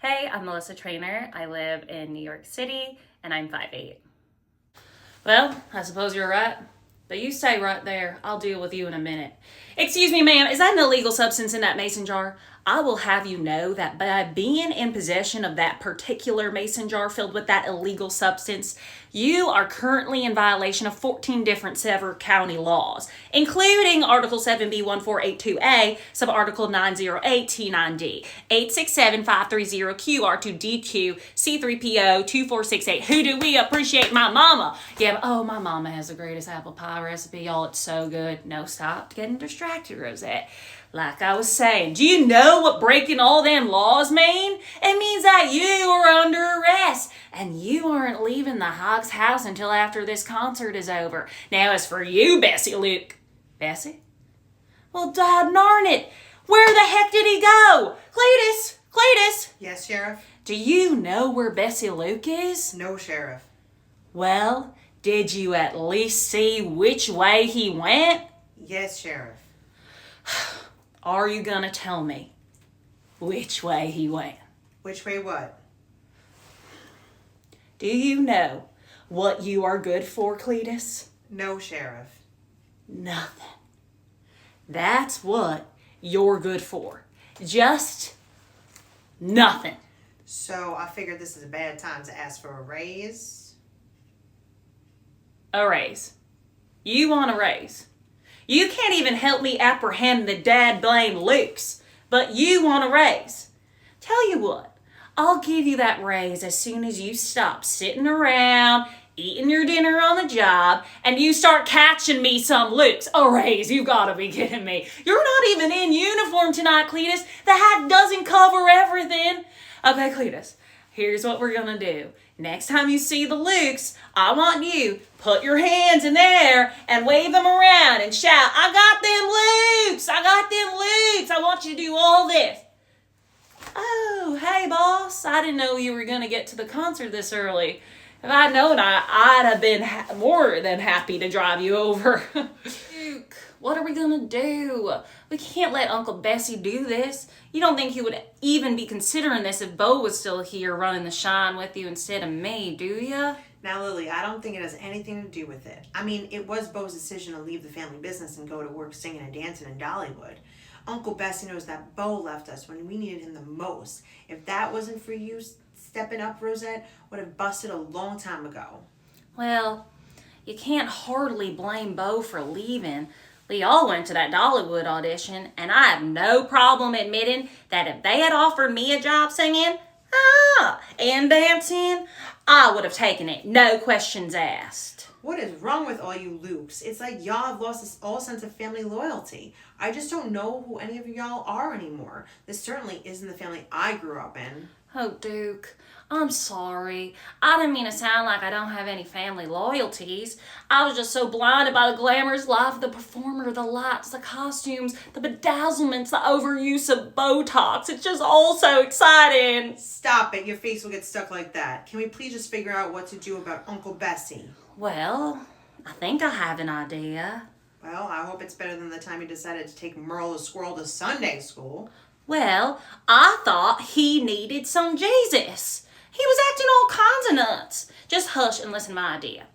Hey, I'm Melissa Trainor. I live in New York City and I'm 5'8". Well, I suppose you're right. But you stay right there. I'll deal with you in a minute. Excuse me, ma'am, is that an illegal substance in that mason jar? I will have you know that by being in possession of that particular mason jar filled with that illegal substance, you are currently in violation of 14 different Sever County laws, including Article 7B1482A, Subarticle 908T9D, 867-530-QR2DQ, C3PO 2468. Who do we appreciate? My mama. Yeah, oh, my mama has the greatest apple pie recipe, y'all. It's so good. No, stop getting distracted, Rosette. Like I was saying, do you know what breaking all them laws mean? It means that you are under arrest and you aren't leaving the Hog's house until after this concert is over. Now, as for you, Bessie Luke. Bessie? Well, darn it. Where the heck did he go? Cletus! Yes, Sheriff? Do you know where Bessie Luke is? No, Sheriff. Well, did you at least see which way he went? Yes, Sheriff. Are you gonna tell me which way he went? Which way what? Do you know what you are good for, Cletus? No, Sheriff. Nothing. That's what you're good for. Just nothing. So I figured this is a bad time to ask for a raise. A raise. You want a raise. You can't even help me apprehend the dad blame Lukes, but you want a raise. Tell you what, I'll give you that raise as soon as you stop sitting around, eating your dinner on the job, and you start catching me some Lukes. A raise, you gotta be kidding me. You're not even in uniform tonight, Cletus. The hat doesn't cover everything. Okay, Cletus, here's what we're gonna do. Next time you see the Lukes, I want you put your hands in the air and wave them around and shout, I got them Lukes! I got them Lukes! I want you to do all this. Oh, hey, boss. I didn't know you were going to get to the concert this early. If I'd known, I'd have been more than happy to drive you over. Duke, what are we going to do? We can't let Uncle Bessie do this. You don't think he would even be considering this if Bo was still here running the shine with you instead of me, do ya? Now, Lily, I don't think it has anything to do with it. I mean, it was Bo's decision to leave the family business and go to work singing and dancing in Dollywood. Uncle Bessie knows that Bo left us when we needed him the most. If that wasn't for you stepping up, Rosette would have busted a long time ago. Well, you can't hardly blame Bo for leaving. We all went to that Dollywood audition, and I have no problem admitting that if they had offered me a job singing and dancing, I would have taken it, no questions asked. What is wrong with all you Lukes? It's like y'all have lost all sense of family loyalty. I just don't know who any of y'all are anymore. This certainly isn't the family I grew up in. Oh, Duke, I'm sorry. I didn't mean to sound like I don't have any family loyalties. I was just so blinded by the glamorous life of the performer, the lights, the costumes, the bedazzlements, the overuse of Botox. It's just all so exciting. Stop it. Your face will get stuck like that. Can we please just figure out what to do about Uncle Bessie? Well, I think I have an idea. Well, I hope it's better than the time you decided to take Merle the squirrel to Sunday school. Well, I thought he needed some Jesus. He was acting all kinds of nuts. Just hush and listen to my idea.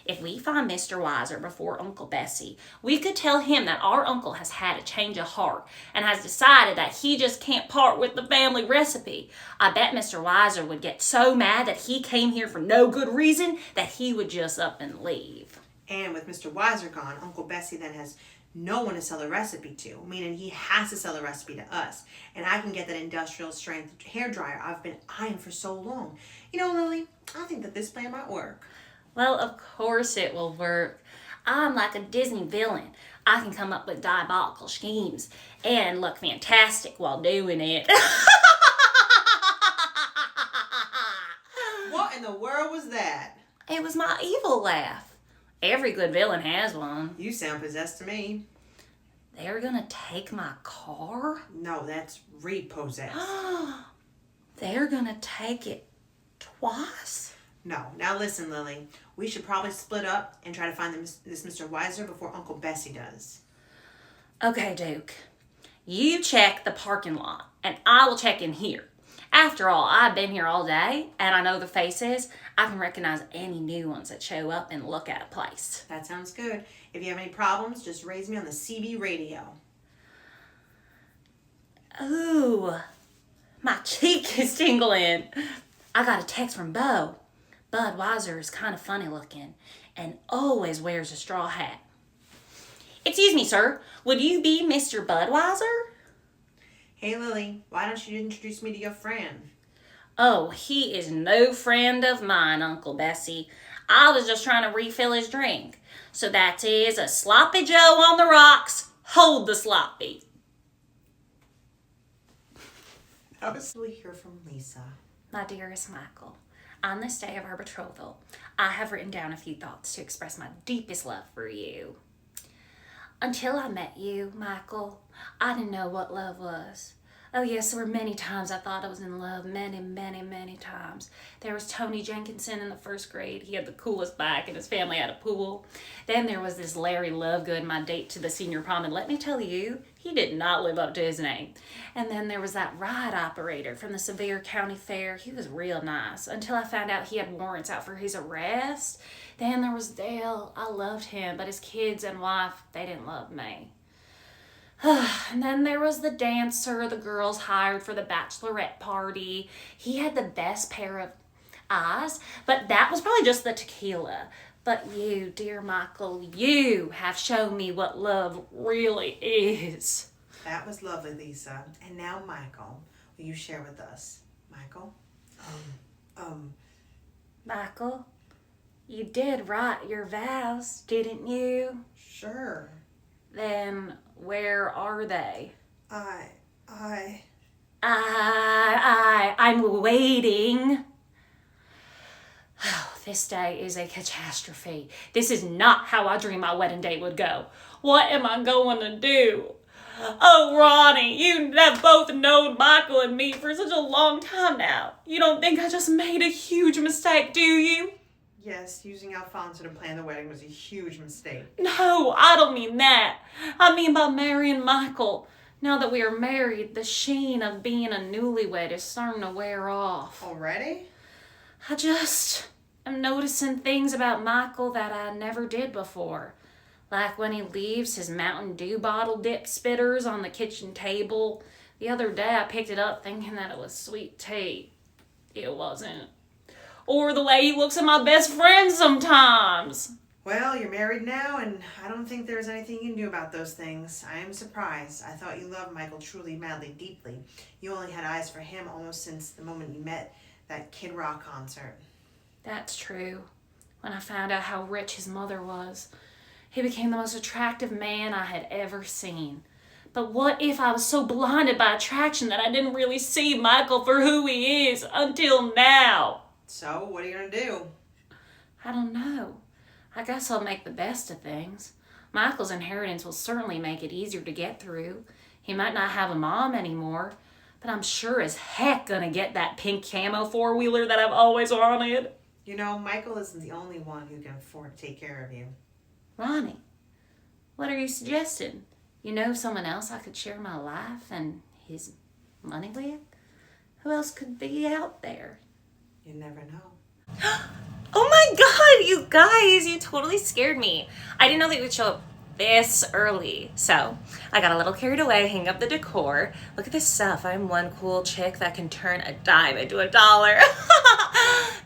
If we find Mr. Weiser before Uncle Bessie, we could tell him that our uncle has had a change of heart and has decided that he just can't part with the family recipe. I bet Mr. Weiser would get so mad that he came here for no good reason that he would just up and leave. And with Mr. Weiser gone, Uncle Bessie then has no one to sell the recipe to, meaning he has to sell the recipe to us. And I can get that industrial strength hairdryer I've been eyeing for so long. You know, Lily, I think that this plan might work. Well, of course it will work. I'm like a Disney villain. I can come up with diabolical schemes and look fantastic while doing it. What in the world was that? It was my evil laugh. Every good villain has one. You sound possessed to me. They're gonna take my car? No, that's repossessed. They're gonna take it twice? No. Now listen, Lily. We should probably split up and try to find this Mr. Weiser before Uncle Bessie does. Okay, Duke. You check the parking lot, and I will check in here. After all, I've been here all day, and I know the faces. I can recognize any new ones that show up and look at a place. That sounds good. If you have any problems, just raise me on the CB radio. Ooh, my cheek is tingling. I got a text from Bo. Budweiser is kind of funny looking and always wears a straw hat. Excuse me, sir. Would you be Mr. Budweiser? Hey, Lily, why don't you introduce me to your friend? Oh, he is no friend of mine, Uncle Bessie. I was just trying to refill his drink. So that is a sloppy Joe on the rocks. Hold the sloppy. That was really hear from Lisa. My dearest Michael, on this day of our betrothal, I have written down a few thoughts to express my deepest love for you. Until I met you, Michael, I didn't know what love was. Oh yes, there were many times I thought I was in love. Many, many, many times. There was Tony Jenkinson in the first grade. He had the coolest bike and his family had a pool. Then there was this Larry Lovegood, my date to the senior prom. And let me tell you, he did not live up to his name. And then there was that ride operator from the Sevier County Fair. He was real nice until I found out he had warrants out for his arrest. Then there was Dale. I loved him, but his kids and wife, they didn't love me. And then there was the dancer the girls hired for the bachelorette party. He had the best pair of eyes, but that was probably just the tequila. But you, dear Michael, you have shown me what love really is. That was lovely, Lisa. And now, Michael, will you share with us? Michael? Michael, you did write your vows, didn't you? Sure. Then where are they? I'm waiting. Oh, this day is a catastrophe. This is not how I dreamed my wedding day would go. What am I going to do? Oh, Ronnie, you have both known Michael and me for such a long time now. You don't think I just made a huge mistake, do you? Yes, using Alfonso to plan the wedding was a huge mistake. No, I don't mean that. I mean by marrying Michael. Now that we are married, the sheen of being a newlywed is starting to wear off. Already? I just am noticing things about Michael that I never did before. Like when he leaves his Mountain Dew bottle dip spitters on the kitchen table. The other day I picked it up thinking that it was sweet tea. It wasn't. Or the way he looks at my best friend sometimes. Well, you're married now, and I don't think there's anything you can do about those things. I am surprised. I thought you loved Michael truly, madly, deeply. You only had eyes for him almost since the moment you met that Kid Rock concert. That's true. When I found out how rich his mother was, he became the most attractive man I had ever seen. But what if I was so blinded by attraction that I didn't really see Michael for who he is until now? So, what are you going to do? I don't know. I guess I'll make the best of things. Michael's inheritance will certainly make it easier to get through. He might not have a mom anymore, but I'm sure as heck gonna get that pink camo four-wheeler that I've always wanted. You know, Michael isn't the only one who can afford to take care of you. Ronnie, what are you suggesting? You know someone else I could share my life and his money with? Who else could be out there? You never know. Oh my god, you guys, you totally scared me. I didn't know that you would show up this early. So I got a little carried away, hanging up the decor. Look at this stuff. I'm one cool chick that can turn a dime into $1.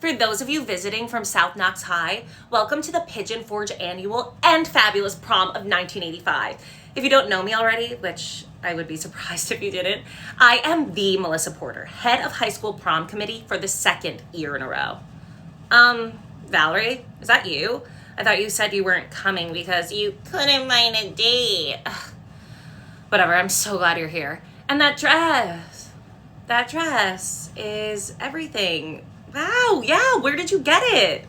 For those of you visiting from South Knox High, welcome to the Pigeon Forge annual and fabulous prom of 1985. If you don't know me already, which I would be surprised if you didn't, I am the Melissa Porter, head of high school prom committee for the 2nd year in a row. Valerie, is that you? I thought you said you weren't coming because you couldn't find a date. Ugh. Whatever, I'm so glad you're here. And that dress is everything. Wow, yeah, where did you get it?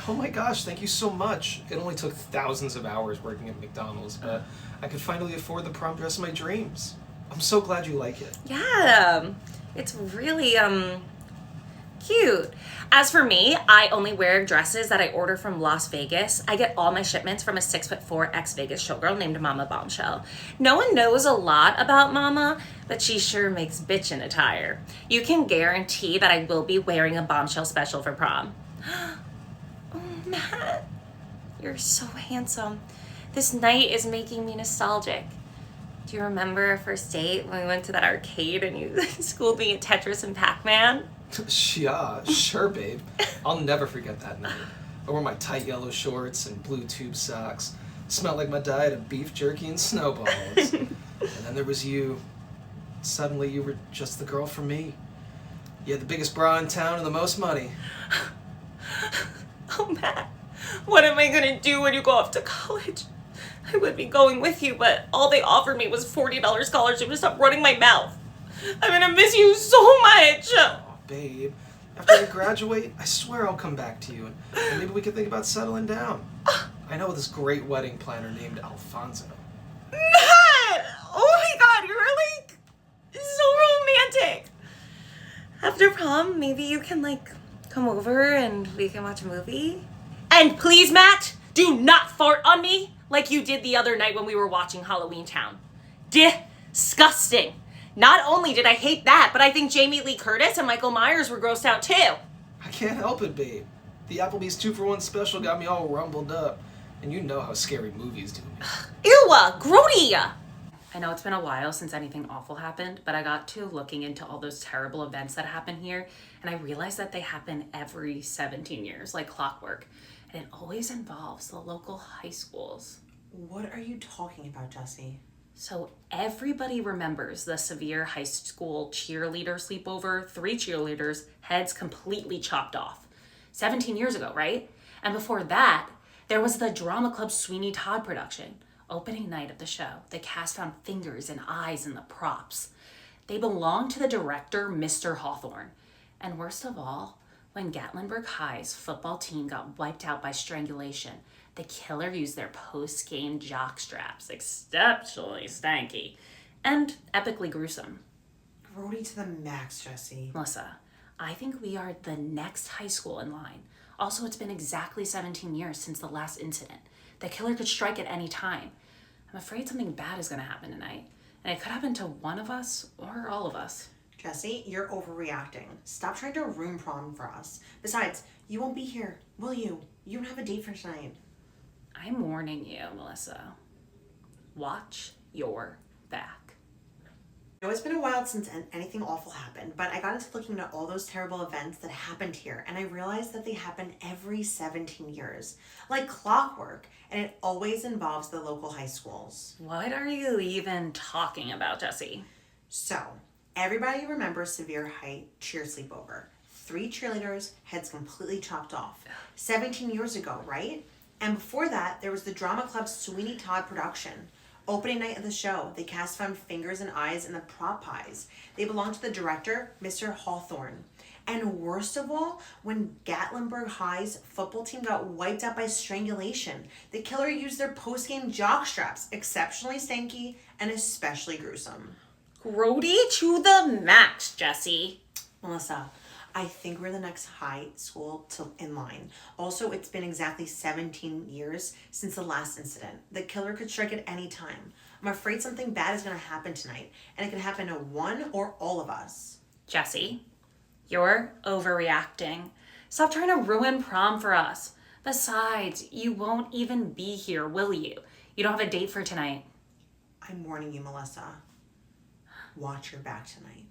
Oh my gosh, thank you so much. It only took thousands of hours working at McDonald's, but I could finally afford the prom dress of my dreams. I'm so glad you like it. Yeah, it's really, Cute. As for me, I only wear dresses that I order from Las Vegas. I get all my shipments from a 6'4" ex-Vegas showgirl named Mama Bombshell. No one knows a lot about Mama, but she sure makes bitchin' attire. You can guarantee that I will be wearing a Bombshell special for prom. Oh, Matt, you're so handsome. This night is making me nostalgic. Do you remember our first date when we went to that arcade and you schooled me at Tetris and Pac-Man? Yeah, sure, babe. I'll never forget that night. I wore my tight yellow shorts and blue tube socks. Smelled like my diet of beef jerky and snowballs. And then there was you. Suddenly you were just the girl for me. You had the biggest bra in town and the most money. Oh, Matt, what am I gonna do when you go off to college? I would be going with you, but all they offered me was $40 scholarship to stop running my mouth. I'm gonna miss you so much. Oh, babe. After I graduate, I swear I'll come back to you, and maybe we can think about settling down. I know this great wedding planner named Alfonso. Matt! Oh my God, you're like so romantic. After prom, maybe you can come over and we can watch a movie. And please, Matt, do not fart on me like you did the other night when we were watching Halloween Town. Disgusting. Not only did I hate that, but I think Jamie Lee Curtis and Michael Myers were grossed out too. I can't help it, babe. The Applebee's 2-for-1 special got me all rumbled up, and you know how scary movies do me. Ew, grody! I know it's been a while since anything awful happened, but I got to looking into all those terrible events that happen here, and I realized that they happen every 17 years, like clockwork. And it always involves the local high schools. What are you talking about, Jesse? So everybody remembers the severe high school cheerleader sleepover, 3 cheerleaders, heads completely chopped off. 17 years ago, right? And before that, there was the drama club Sweeney Todd production. Opening night of the show, the cast found fingers and eyes in the props. They belonged to the director, Mr. Hawthorne. And worst of all, when Gatlinburg High's football team got wiped out by strangulation, the killer used their post-game jock straps, exceptionally stanky, and epically gruesome. Grody to the max, Jesse. Melissa, I think we are the next high school in line. Also, it's been exactly 17 years since the last incident. The killer could strike at any time. I'm afraid something bad is going to happen tonight, and it could happen to one of us or all of us. Jesse, you're overreacting. Stop trying to ruin prom for us. Besides, you won't be here, will you? You don't have a date for tonight. I'm warning you, Melissa. Watch your back. I know it's been a while since anything awful happened, but I got into looking at all those terrible events that happened here, and I realized that they happen every 17 years. Like clockwork, and it always involves the local high schools. What are you even talking about, Jesse? So, everybody remembers Severe Height cheer sleepover. 3 cheerleaders, heads completely chopped off. 17 years ago, right? And before that, there was the drama club Sweeney Todd production. Opening night of the show, the cast found fingers and eyes in the prop pies. They belonged to the director, Mr. Hawthorne. And worst of all, when Gatlinburg High's football team got wiped out by strangulation, the killer used their post-game jock straps, exceptionally stanky and especially gruesome. Grody to the max, Jesse. Melissa, I think we're the next high school in line. Also, it's been exactly 17 years since the last incident. The killer could strike at any time. I'm afraid something bad is going to happen tonight, and it could happen to one or all of us. Jesse, you're overreacting. Stop trying to ruin prom for us. Besides, you won't even be here, will you? You don't have a date for tonight. I'm warning you, Melissa. Watch your back tonight.